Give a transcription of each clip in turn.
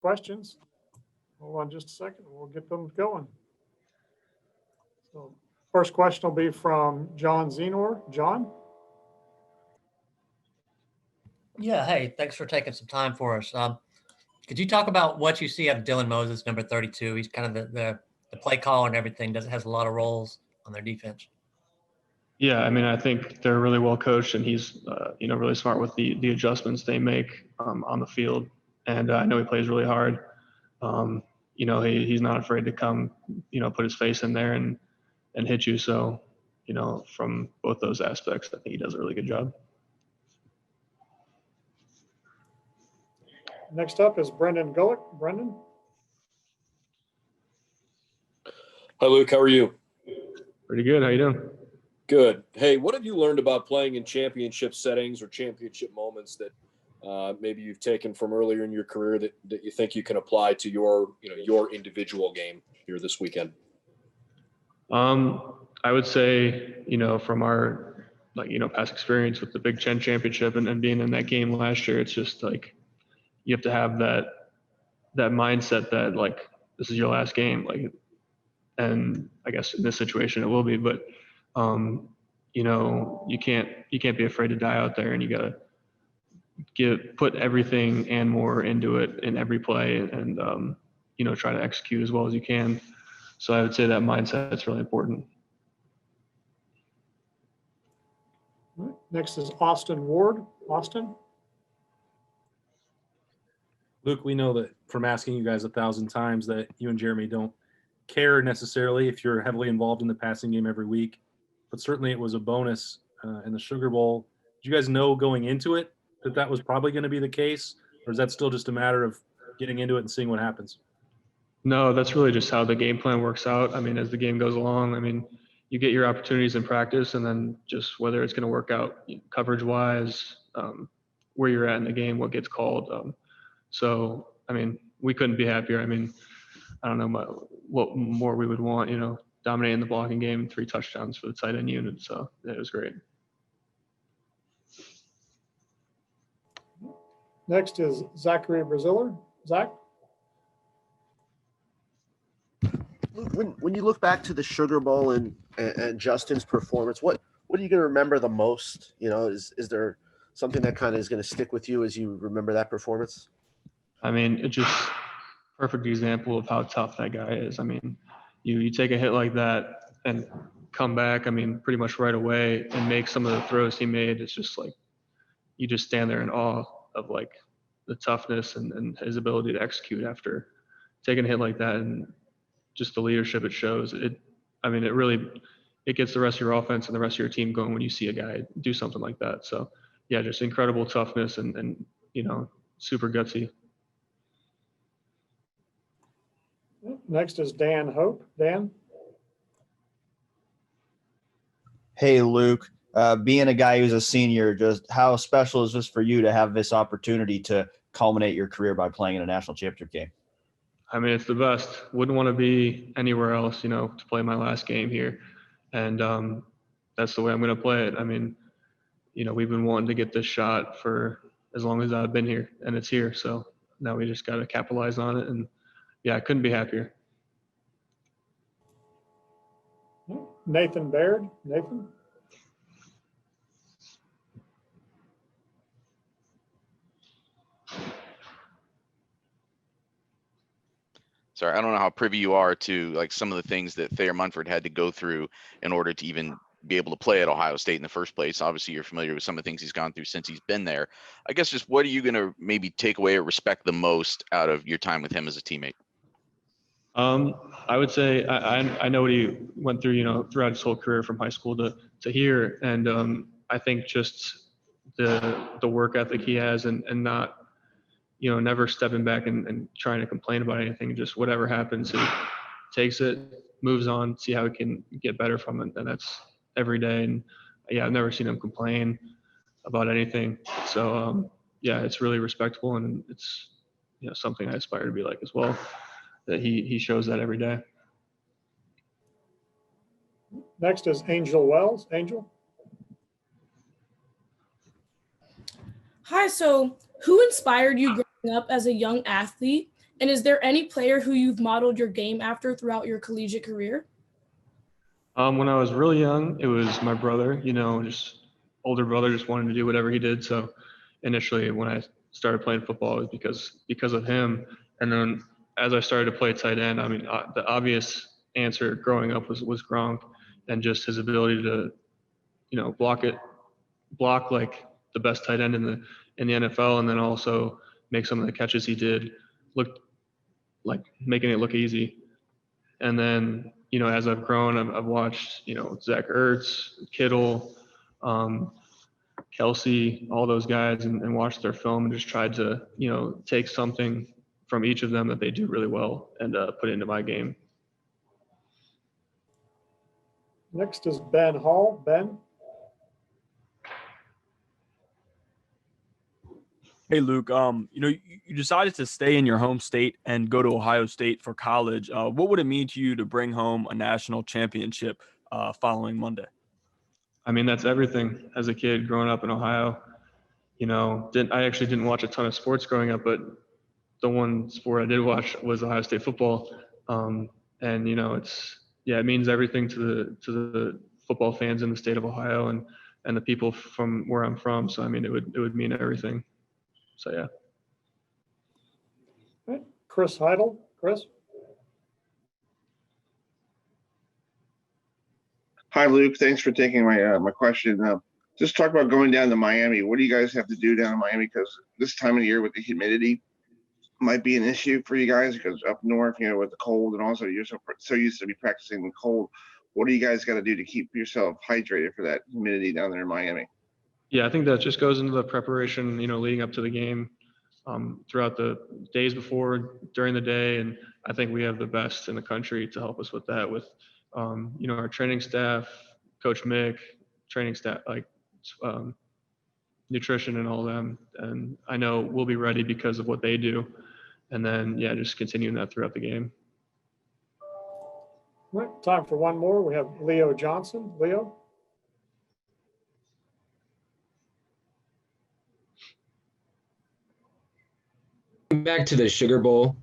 questions? Hold on just a second. We'll get them going. So first question will be from John Zenor. John? Yeah, hey, thanks for taking some time for us. Could you talk about what you see out of Dylan Moses, number 32? He's kind of the play caller and everything. Has a lot of roles on their defense. Yeah, I mean, I think they're really well coached, and he's, really smart with the adjustments they make on the field. And I know he plays really hard. He's not afraid to come, put his face in there and hit you. So, from both those aspects, I think he does a really good job. Next up is Brendan Gullick. Brendan? Hi, Luke. How are you? Pretty good. How you doing? Good. Hey, what have you learned about playing in championship settings or championship moments that maybe you've taken from earlier in your career that you think you can apply to your individual game here this weekend? I would say, from our, past experience with the Big Ten championship and being in that game last year, it's just like, you have to have that mindset that this is your last game. And I guess in this situation it will be, but you can't be afraid to die out there, and you got to put everything and more into it in every play, and try to execute as well as you can. So I would say that mindset is really important. Next is Austin Ward. Austin? Luke, we know that from asking you guys 1,000 times that you and Jeremy don't care necessarily if you're heavily involved in the passing game every week, but certainly it was a bonus in the Sugar Bowl. Did you guys know going into it that was probably going to be the case, or is that still just a matter of getting into it and seeing what happens? No, that's really just how the game plan works out. I mean, as the game goes along, you get your opportunities in practice, and then just whether it's going to work out coverage-wise, where you're at in the game, what gets called. So, we couldn't be happier. I don't know what more we would want, dominating the blocking game, 3 touchdowns for the tight end unit. So it was great. Next is Zachary Braziller. Zach? Luke, when you look back to the Sugar Bowl and Justin's performance, what are you going to remember the most? Is there something that kind of is going to stick with you as you remember that performance? It's just perfect example of how tough that guy is. You take a hit like that and come back, pretty much right away and make some of the throws he made. It's just you just stand there in awe of the toughness and his ability to execute after taking a hit like that, and just the leadership it shows. It gets the rest of your offense and the rest of your team going when you see a guy do something like that. So yeah, just incredible toughness and super gutsy. Next is Dan Hope. Dan? Hey, Luke. Being a guy who's a senior, just how special is this for you to have this opportunity to culminate your career by playing in a national championship game? It's the best. Wouldn't want to be anywhere else, to play my last game here. And that's the way I'm going to play it. We've been wanting to get this shot for as long as I've been here, and it's here. So now we just got to capitalize on it. And yeah, I couldn't be happier. Nathan Baird. Nathan? Sorry, I don't know how privy you are to some of the things that Thayer Munford had to go through in order to even be able to play at Ohio State in the first place. Obviously, you're familiar with some of the things he's gone through since he's been there. I guess just what are you going to maybe take away or respect the most out of your time with him as a teammate? I would say I know what he went through, throughout his whole career from high school to here. And I think just the work ethic he has and not, never stepping back and trying to complain about anything. Just whatever happens, he takes it, moves on, see how he can get better from it. And that's every day. And yeah, I've never seen him complain about anything. So yeah, it's really respectable, and it's something I aspire to be like as well. That he shows that every day. Next is Angel Wells. Angel? Hi, so who inspired you growing up as a young athlete, And is there any player who you've modeled your game after throughout your collegiate career? When I was really young, it was my brother, just older brother, just wanted to do whatever he did. So initially when I started playing football, it was because of him. And then as I started to play tight end, the obvious answer growing up was Gronk, and just his ability to, block like the best tight end in the NFL, and then also make some of the catches he did look like making it look easy. And then, as I've grown, I've watched, Zach Ertz, Kittle, Kelsey, all those guys, and watched their film and just tried to, take something from each of them that they do really well and put it into my game. Next is Ben Hall. Ben? Hey, Luke, you decided to stay in your home state and go to Ohio State for college. What would it mean to you to bring home a national championship following Monday? That's everything. As a kid growing up in Ohio, I actually didn't watch a ton of sports growing up, but the one sport I did watch was Ohio State football. And it means everything to the football fans in the state of Ohio and the people from where I'm from. So, it would mean everything. So, yeah. All right. Chris Heidel. Chris? Hi, Luke. Thanks for taking my question. Just talk about going down to Miami. What do you guys have to do down in Miami? Because this time of the year with the humidity might be an issue for you guys, because up north, with the cold, and also you're so used to be practicing the cold. What do you guys got to do to keep yourself hydrated for that humidity down there in Miami? Yeah, I think that just goes into the preparation, leading up to the game, throughout the days before, during the day. And I think we have the best in the country to help us with that, with, our training staff, Coach Mick, training staff, like nutrition and all of them. And I know we'll be ready because of what they do. And then, just continuing that throughout the game. All right. Time for one more. We have Leo Johnson. Leo? Back to the Sugar Bowl,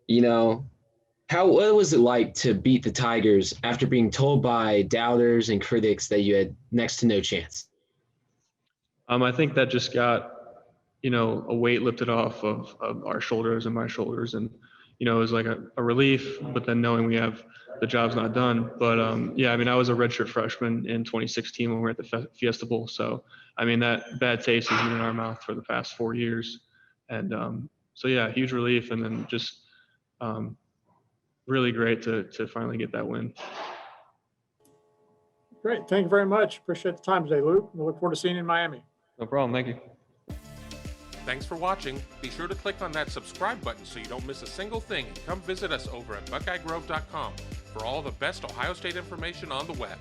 what was it like to beat the Tigers after being told by doubters and critics that you had next to no chance? I think that just got, a weight lifted off of our shoulders and my shoulders. And, it was like a relief, but then knowing we have the job's not done. But I was a redshirt freshman in 2016 when we were at the Fiesta Bowl. So, that bad taste has been in our mouth for the past 4 years. And, huge relief, and then just really great to finally get that win. Great. Thank you very much. Appreciate the time today, Luke. We look forward to seeing you in Miami. No problem. Thank you. Thanks for watching. Be sure to click on that subscribe button so you don't miss a single thing, and come visit us over at BuckeyeGrove.com for all the best Ohio State information on the web.